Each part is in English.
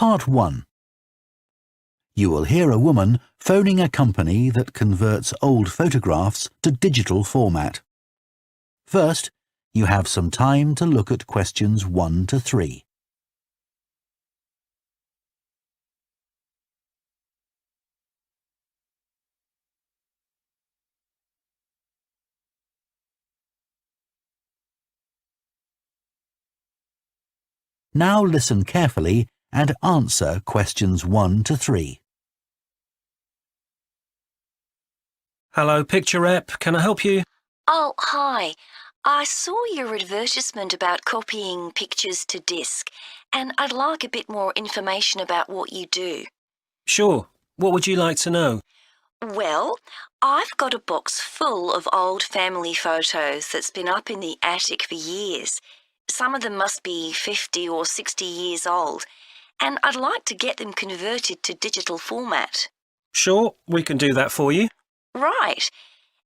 Part 1. You will hear a woman phoning a company that converts old photographs to digital format. First, you have some time to look at questions 1 to 3. Now listen carefully and answer questions 1 to 3. Hello, Picture Rep. Can I help you? Oh, hi. I saw your advertisement about copying pictures to disk, and I'd like a bit more information about what you do. Sure. What would you like to know? Well, I've got a box full of old family photos that's been up in the attic for years. Some of them must be 50 or 60 years old, and I'd like to get them converted to digital format. Sure, we can do that for you. Right.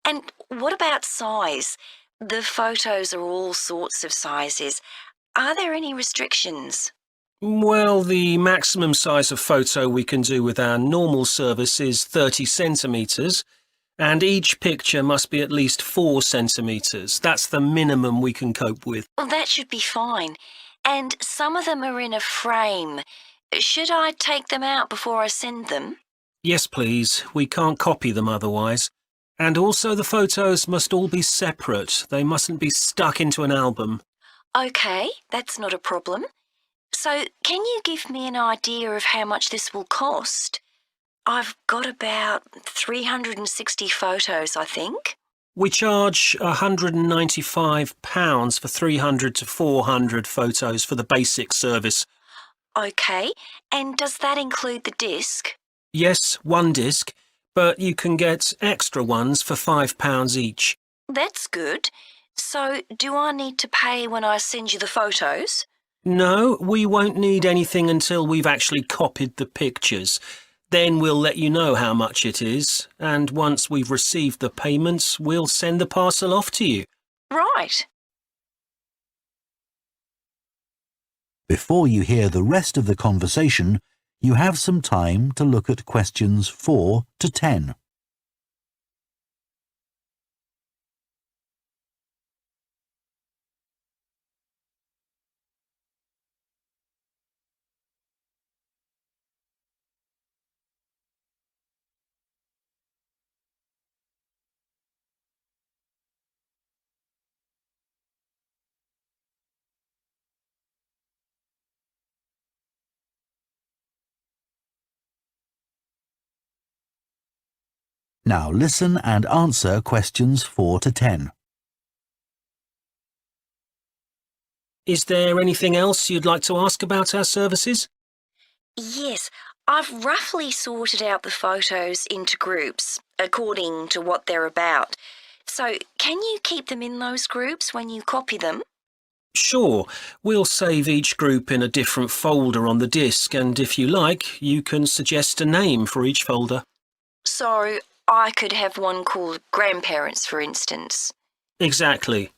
And what about size? The photos are all sorts of sizes. Are there any restrictions? Well, the maximum size of photo we can do with our normal service is 30 centimetres, and each picture must be at least 4 centimetres. That's the minimum we can cope with. Well, that should be fine. And some of them are in a frame. Should I take them out before I send them? Yes, please. We can't copy them otherwise. And also the photos must all be separate. They mustn't be stuck into an album. OK, that's not a problem. So, can you give me an idea of how much this will cost? I've got about 360 photos, I think. We charge £195 for 300 to 400 photos for the basic service. OK, and does that include the disc? Yes, one disc, but you can get extra ones for £5 each. That's good. So, do I need to pay when I send you the photos? No, we won't need anything until we've actually copied the pictures. Then we'll let you know how much it is, and once we've received the payments, we'll send the parcel off to you. Right. Before you hear the rest of the conversation, you have some time to look at questions 4 to 10. Now listen and answer questions 4 to 10. Is there anything else you'd like to ask about our services? Yes, I've roughly sorted out the photos into groups, according to what they're about. So, can you keep them in those groups when you copy them? Sure, we'll save each group in a different folder on the disk, and if you like, you can suggest a name for each folder. So, I could have one called Grandparents, for instance. Exactly.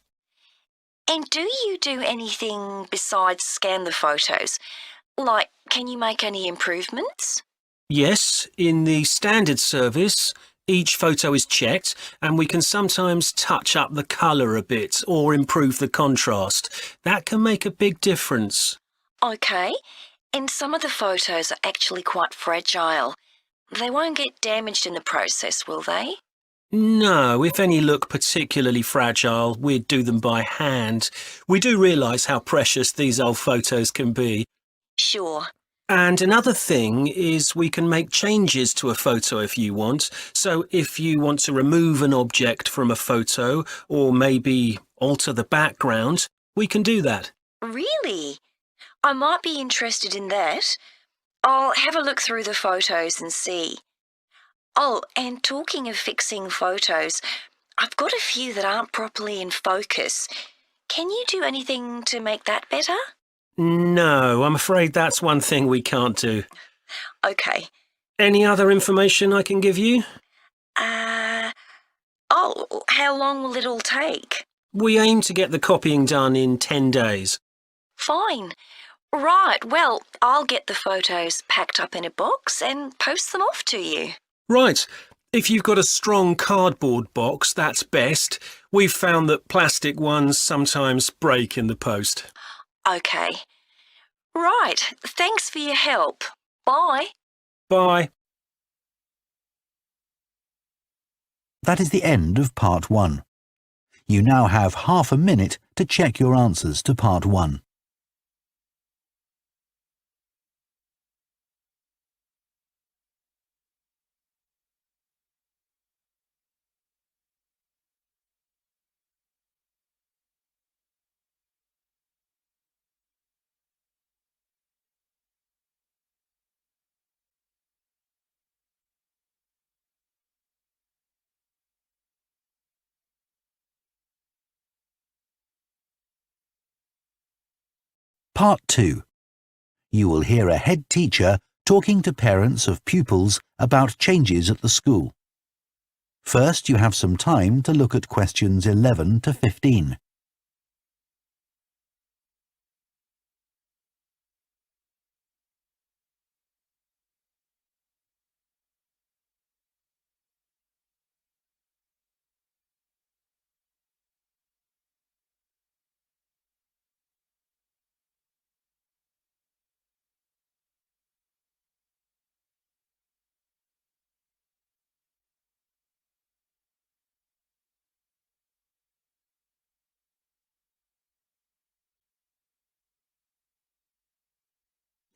And do you do anything besides scan the photos? Like, can you make any improvements? Yes, in the standard service, each photo is checked, and we can sometimes touch up the colour a bit or improve the contrast. That can make a big difference. OK, and some of the photos are actually quite fragile. They won't get damaged in the process, will they? No, if any look particularly fragile, we'd do them by hand. We do realise how precious these old photos can be. Sure. And another thing is we can make changes to a photo if you want. So if you want to remove an object from a photo or maybe alter the background, we can do that. Really? I might be interested in that. I'll have a look through the photos and see. Oh, and talking of fixing photos, I've got a few that aren't properly in focus. Can you do anything to make that better? No, I'm afraid that's one thing we can't do. OK. Any other information I can give you? Oh, how long will it all take? We aim to get the copying done in 10 days. Fine. Right, well, I'll get the photos packed up in a box and post them off to you. Right. If you've got a strong cardboard box, that's best. We've found that plastic ones sometimes break in the post. OK. Right, thanks for your help. Bye. Bye. That is the end of part 1. You now have half a minute to check your answers to part 1. Part 2. You will hear a head teacher talking to parents of pupils about changes at the school. First, you have some time to look at questions 11 to 15.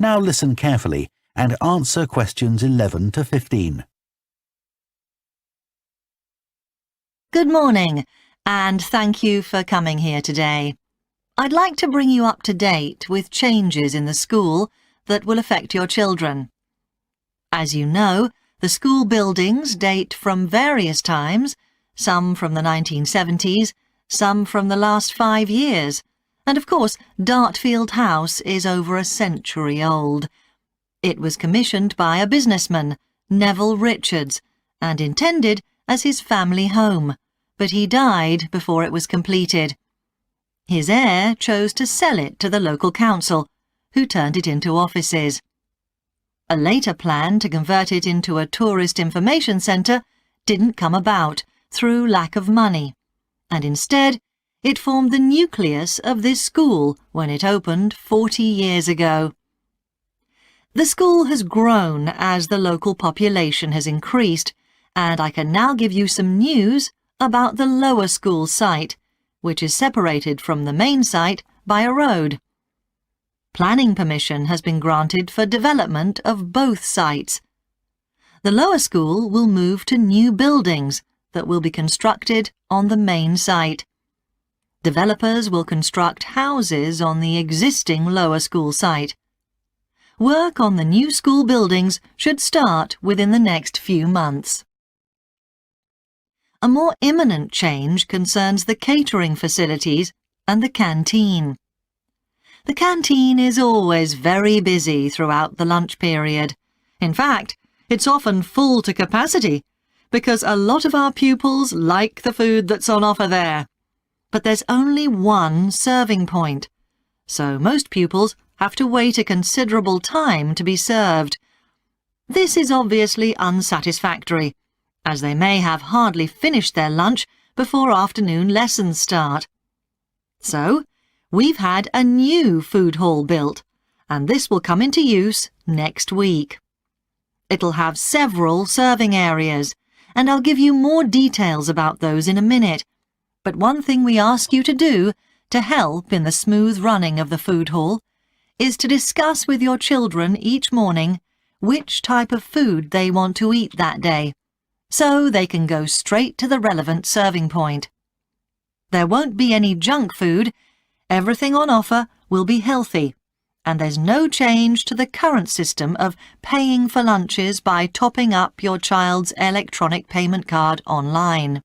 Now listen carefully and answer questions 11 to 15. Good morning, and thank you for coming here today. I'd like to bring you up to date with changes in the school that will affect your children. As you know, the school buildings date from various times, some from the 1970s, some from the last 5 years, and of course, Dartfield House is over a century old. It was commissioned by a businessman, Neville Richards, and intended as his family home, but he died before it was completed. His heir chose to sell it to the local council, who turned it into offices. A later plan to convert it into a tourist information centre didn't come about through lack of money, and instead it formed the nucleus of this school when it opened 40 years ago. The school has grown as the local population has increased, and I can now give you some news about the lower school site, which is separated from the main site by a road. Planning permission has been granted for development of both sites. The lower school will move to new buildings that will be constructed on the main site. Developers will construct houses on the existing lower school site. Work on the new school buildings should start within the next few months. A more imminent change concerns the catering facilities and the canteen. The canteen is always very busy throughout the lunch period. In fact, it's often full to capacity because a lot of our pupils like the food that's on offer there. But there's only one serving point, so most pupils have to wait a considerable time to be served. This is obviously unsatisfactory, as they may have hardly finished their lunch before afternoon lessons start. So, we've had a new food hall built, and this will come into use next week. It'll have several serving areas, and I'll give you more details about those in a minute. But one thing we ask you to do to help in the smooth running of the food hall is to discuss with your children each morning which type of food they want to eat that day, so they can go straight to the relevant serving point. There won't be any junk food, everything on offer will be healthy, and there's no change to the current system of paying for lunches by topping up your child's electronic payment card online.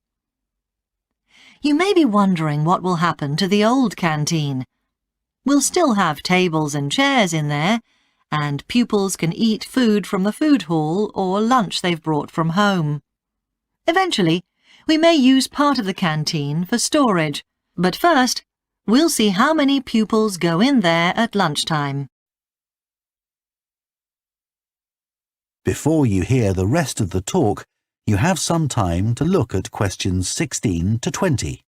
You may be wondering what will happen to the old canteen. We'll still have tables and chairs in there, and pupils can eat food from the food hall or lunch they've brought from home. Eventually, we may use part of the canteen for storage, but first, we'll see how many pupils go in there at lunchtime. Before you hear the rest of the talk, you have some time to look at questions 16 to 20.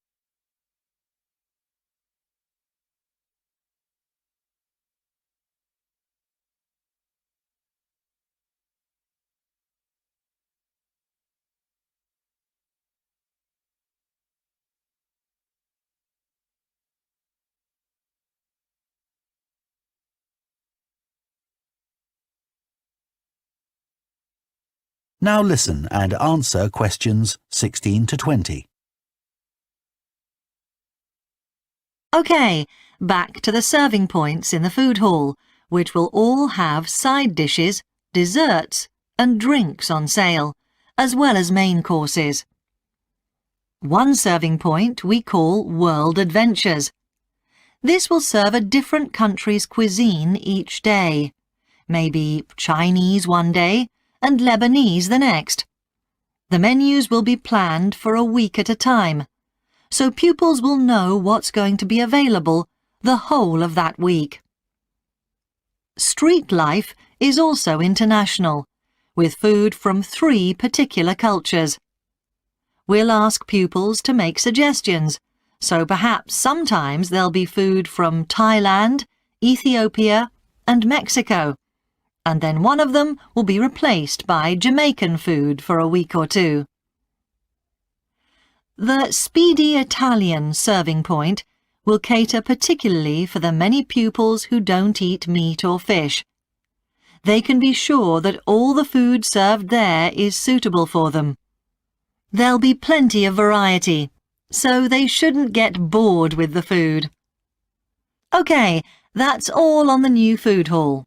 Now listen and answer questions 16 to 20. OK, back to the serving points in the food hall, which will all have side dishes, desserts and drinks on sale, as well as main courses. One serving point we call World Adventures. This will serve a different country's cuisine each day. Maybe Chinese one day and Lebanese the next. The menus will be planned for a week at a time, so pupils will know what's going to be available the whole of that week. Street life is also international, with food from 3 particular cultures. We'll ask pupils to make suggestions, so perhaps sometimes there'll be food from Thailand, Ethiopia and Mexico, and then one of them will be replaced by Jamaican food for a week or 2. The Speedy Italian serving point will cater particularly for the many pupils who don't eat meat or fish. They can be sure that all the food served there is suitable for them. There'll be plenty of variety, so they shouldn't get bored with the food. OK, that's all on the new food hall.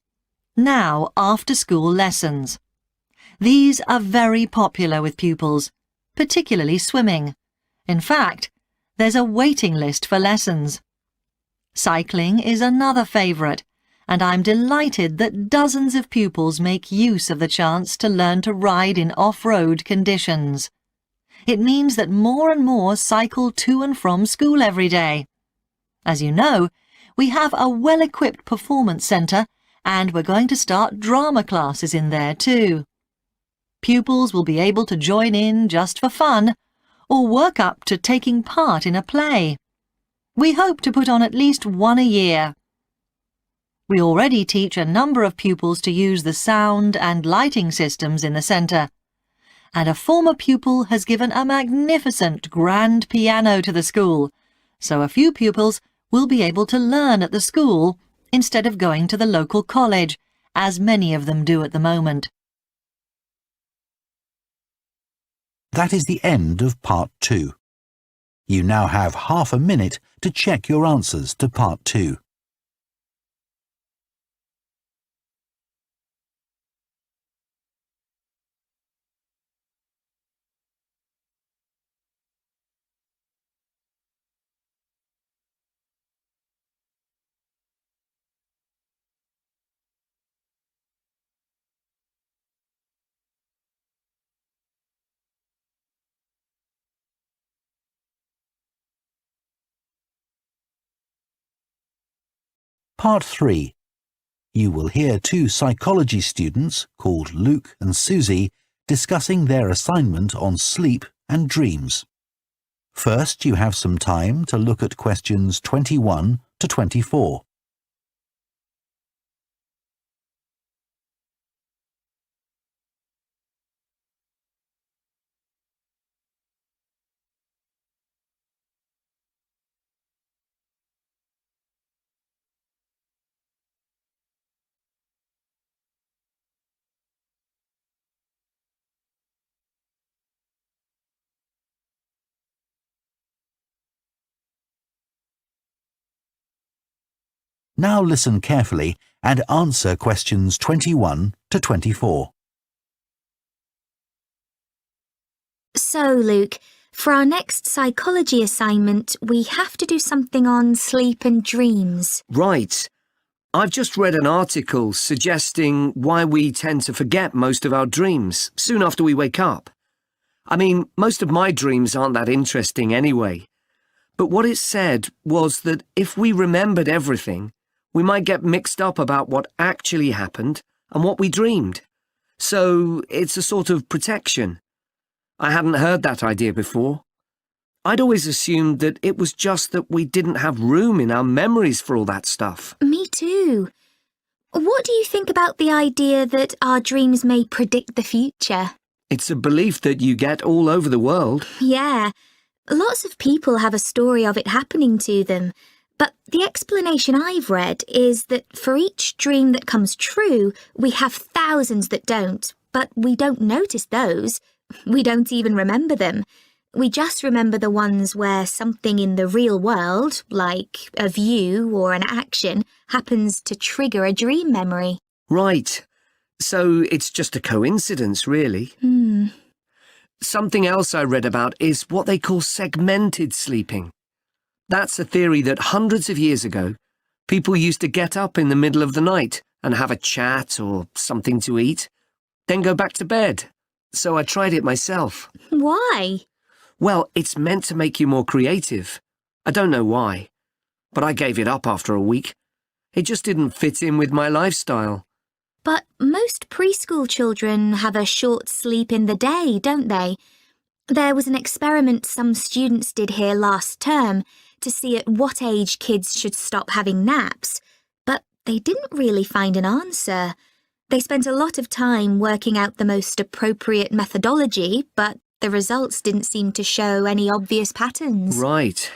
Now, after-school lessons. These are very popular with pupils, particularly swimming. In fact, there's a waiting list for lessons. Cycling is another favourite, and I'm delighted that dozens of pupils make use of the chance to learn to ride in off-road conditions. It means that more and more cycle to and from school every day. As you know, we have a well-equipped performance centre, and we're going to start drama classes in there too. Pupils will be able to join in just for fun, or work up to taking part in a play. We hope to put on at least one a year. We already teach a number of pupils to use the sound and lighting systems in the centre, and a former pupil has given a magnificent grand piano to the school, so a few pupils will be able to learn at the school instead of going to the local college, as many of them do at the moment. That is the end of Part 2. You now have half a minute to check your answers to Part 2. Part 3. You will hear 2 psychology students called Luke and Susie discussing their assignment on sleep and dreams. First, you have some time to look at questions 21 to 24. Now listen carefully and answer questions 21 to 24. So, Luke, for our next psychology assignment, we have to do something on sleep and dreams. Right. I've just read an article suggesting why we tend to forget most of our dreams soon after we wake up. I mean, most of my dreams aren't that interesting anyway. But what it said was that if we remembered everything, we might get mixed up about what actually happened and what we dreamed. So it's a sort of protection. I hadn't heard that idea before. I'd always assumed that it was just that we didn't have room in our memories for all that stuff. Me too. What do you think about the idea that our dreams may predict the future? It's a belief that you get all over the world. Yeah, lots of people have a story of it happening to them. But the explanation I've read is that for each dream that comes true, we have thousands that don't, but we don't notice those. We don't even remember them. We just remember the ones where something in the real world, like a view or an action, happens to trigger a dream memory. Right. So it's just a coincidence, really. Something else I read about is what they call segmented sleeping. That's a theory that hundreds of years ago, people used to get up in the middle of the night and have a chat or something to eat, then go back to bed. So I tried it myself. Why? Well, it's meant to make you more creative. I don't know why, but I gave it up after a week. It just didn't fit in with my lifestyle. But most preschool children have a short sleep in the day, don't they? There was an experiment some students did here last term to see at what age kids should stop having naps, but they didn't really find an answer. They spent a lot of time working out the most appropriate methodology, but the results didn't seem to show any obvious patterns. Right.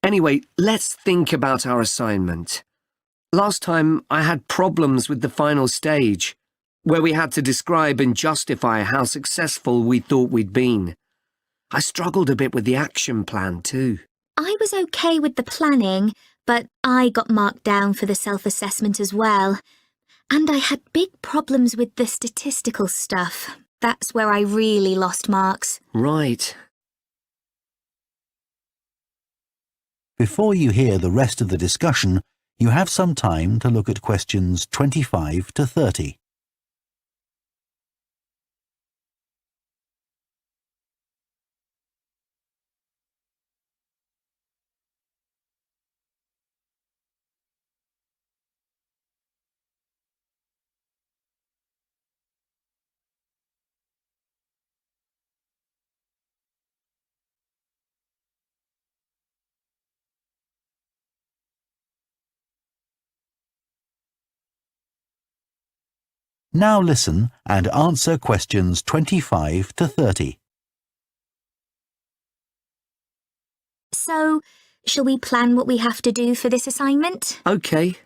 Anyway, let's think about our assignment. Last time I had problems with the final stage, where we had to describe and justify how successful we thought we'd been. I struggled a bit with the action plan too. I was okay with the planning, but I got marked down for the self-assessment as well. And I had big problems with the statistical stuff. That's where I really lost marks. Right. Before you hear the rest of the discussion, you have some time to look at questions 25 to 30. Now listen and answer questions 25 to 30. So, shall we plan what we have to do for this assignment? Okay.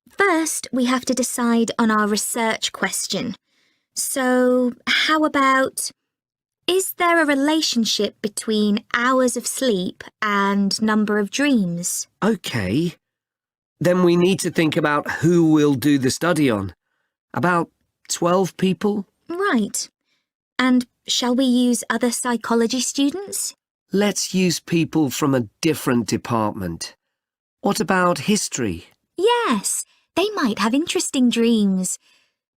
First, we have to decide on our research question. So, how about, is there a relationship between hours of sleep and number of dreams? Okay. Then we need to think about who we'll do the study on. About 12 people? Right. And shall we use other psychology students? Let's use people from a different department. What about history? Yes, they might have interesting dreams.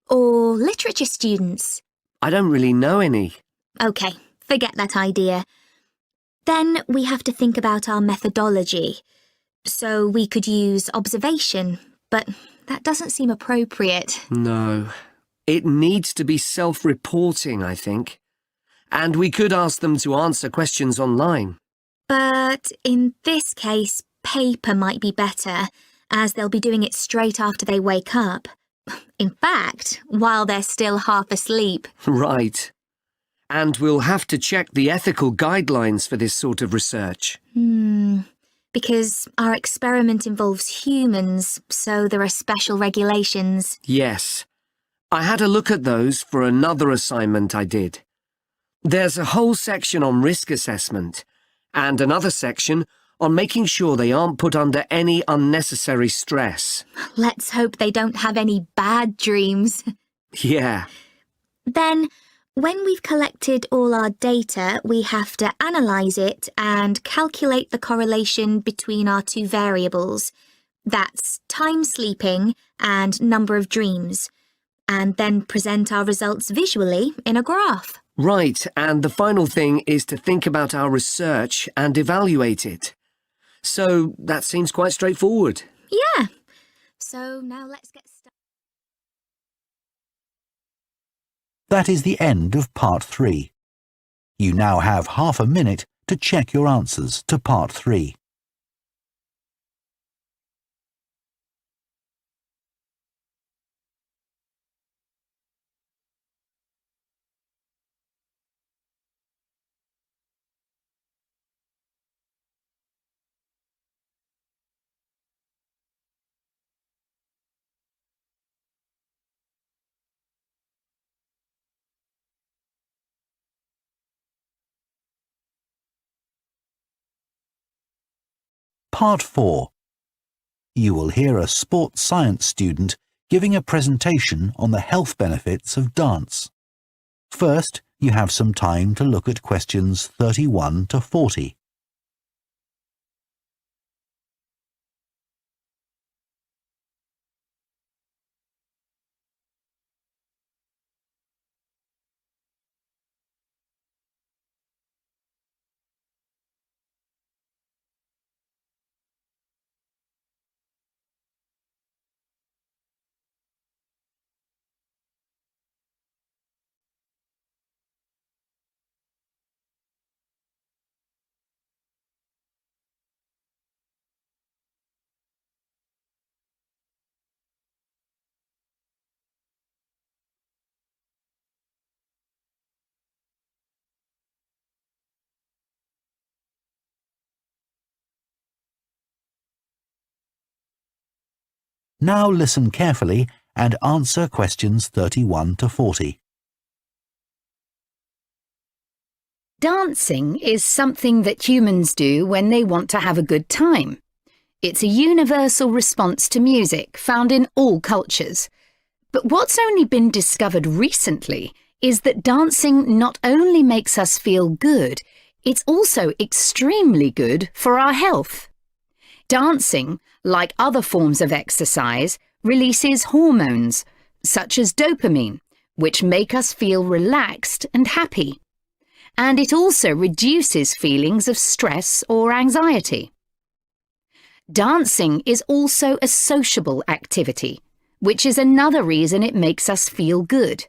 Or literature students. I don't really know any. OK, forget that idea. Then we have to think about our methodology. So we could use observation, but that doesn't seem appropriate. No. It needs to be self-reporting, I think. And we could ask them to answer questions online. But in this case, paper might be better, as they'll be doing it straight after they wake up. In fact, while they're still half asleep. Right. And we'll have to check the ethical guidelines for this sort of research. Because our experiment involves humans, so there are special regulations. Yes. I had a look at those for another assignment I did. There's a whole section on risk assessment, and another section on making sure they aren't put under any unnecessary stress. Let's hope they don't have any bad dreams. Yeah. Then, when we've collected all our data, we have to analyse it and calculate the correlation between our two variables. That's time sleeping and number of dreams. And then present our results visually in a graph. Right, and the final thing is to think about our research and evaluate it. So that seems quite straightforward. Yeah. So now let's get started. That is the end of Part 3. You now have half a minute to check your answers to Part 3. Part 4. You will hear a sports science student giving a presentation on the health benefits of dance. First, you have some time to look at questions 31 to 40. Now listen carefully and answer questions 31 to 40. Dancing is something that humans do when they want to have a good time. It's a universal response to music found in all cultures. But what's only been discovered recently is that dancing not only makes us feel good, it's also extremely good for our health. Dancing, like other forms of exercise, releases hormones, such as dopamine, which make us feel relaxed and happy. And it also reduces feelings of stress or anxiety. Dancing is also a sociable activity, which is another reason it makes us feel good.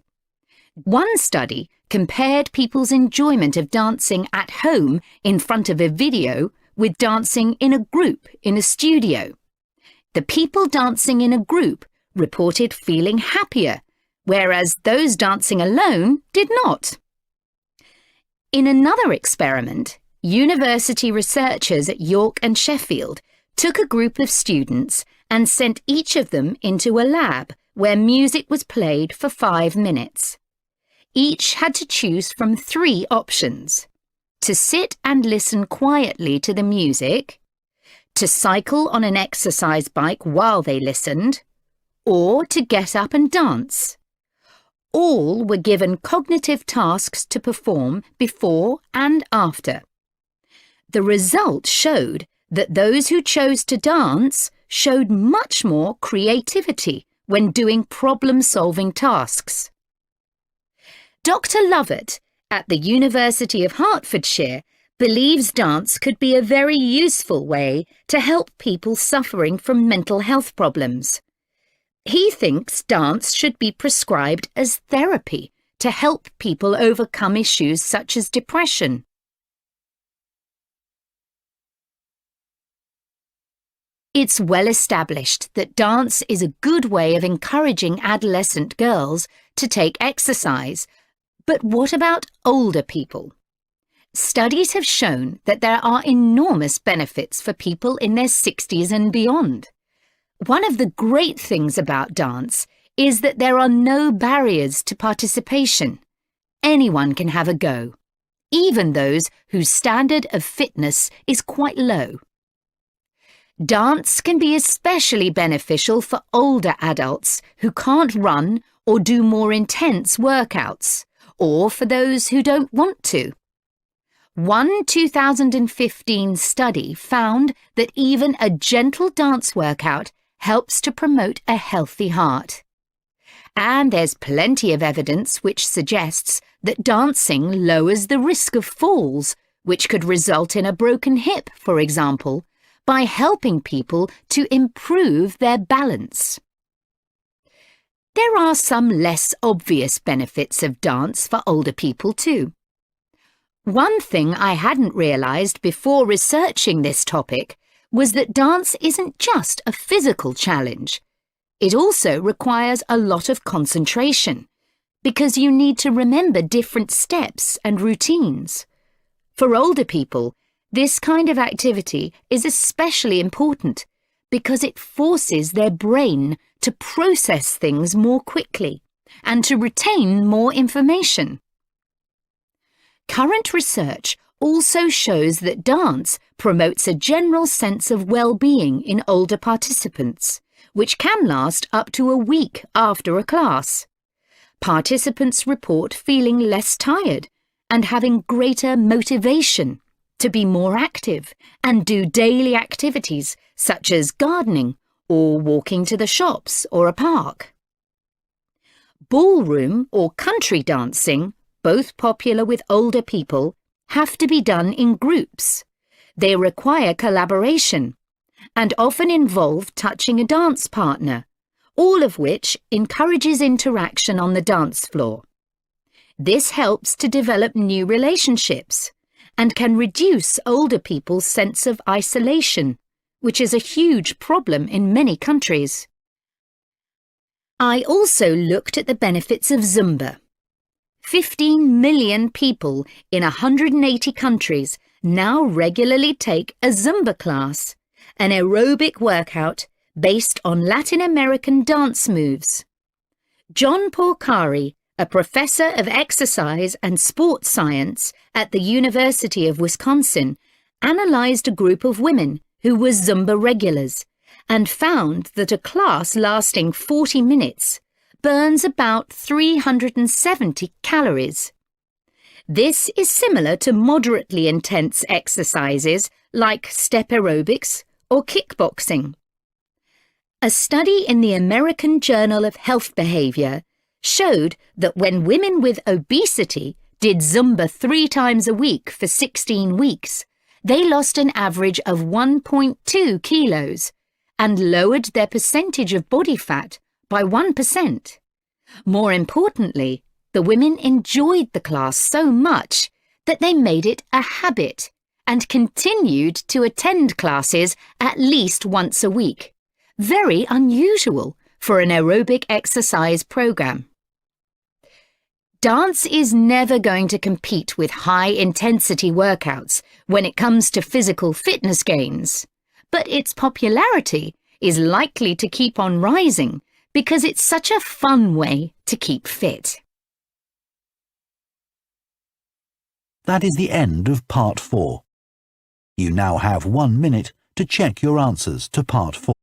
One study compared people's enjoyment of dancing at home in front of a video with dancing in a group in a studio. The people dancing in a group reported feeling happier, whereas those dancing alone did not. In another experiment, university researchers at York and Sheffield took a group of students and sent each of them into a lab where music was played for 5 minutes. Each had to choose from 3 options: to sit and listen quietly to the music, to cycle on an exercise bike while they listened, or to get up and dance. All were given cognitive tasks to perform before and after. The result showed that those who chose to dance showed much more creativity when doing problem-solving tasks. Dr. Lovett at the University of Hertfordshire believes dance could be a very useful way to help people suffering from mental health problems. He thinks dance should be prescribed as therapy to help people overcome issues such as depression. It's well established that dance is a good way of encouraging adolescent girls to take exercise. But what about older people? Studies have shown that there are enormous benefits for people in their 60s and beyond. One of the great things about dance is that there are no barriers to participation. Anyone can have a go, even those whose standard of fitness is quite low. Dance can be especially beneficial for older adults who can't run or do more intense workouts, or for those who don't want to. One 2015 study found that even a gentle dance workout helps to promote a healthy heart. And there's plenty of evidence which suggests that dancing lowers the risk of falls, which could result in a broken hip, for example, by helping people to improve their balance. There are some less obvious benefits of dance for older people too. One thing I hadn't realised before researching this topic was that dance isn't just a physical challenge. It also requires a lot of concentration, because you need to remember different steps and routines. For older people, this kind of activity is especially important because it forces their brain to process things more quickly and to retain more information. Current research also shows that dance promotes a general sense of well-being in older participants, which can last up to a week after a class. Participants report feeling less tired and having greater motivation to be more active and do daily activities such as gardening or walking to the shops or a park. Ballroom or country dancing, both popular with older people, have to be done in groups. They require collaboration and often involve touching a dance partner, all of which encourages interaction on the dance floor. This helps to develop new relationships and can reduce older people's sense of isolation, which is a huge problem in many countries. I also looked at the benefits of Zumba. 15 million people in 180 countries now regularly take a Zumba class, an aerobic workout based on Latin American dance moves. John Porcari, a professor of exercise and sports science at the University of Wisconsin, analysed a group of women who were Zumba regulars and found that a class lasting 40 minutes burns about 370 calories. This is similar to moderately intense exercises like step aerobics or kickboxing. A study in the American Journal of Health Behaviour showed that when women with obesity did Zumba 3 times a week for 16 weeks, they lost an average of 1.2 kilos and lowered their percentage of body fat by 1%. More importantly, the women enjoyed the class so much that they made it a habit and continued to attend classes at least once a week. Very unusual for an aerobic exercise program. Dance is never going to compete with high-intensity workouts when it comes to physical fitness gains, but its popularity is likely to keep on rising because it's such a fun way to keep fit. That is the end of Part 4. You now have 1 minute to check your answers to Part 4.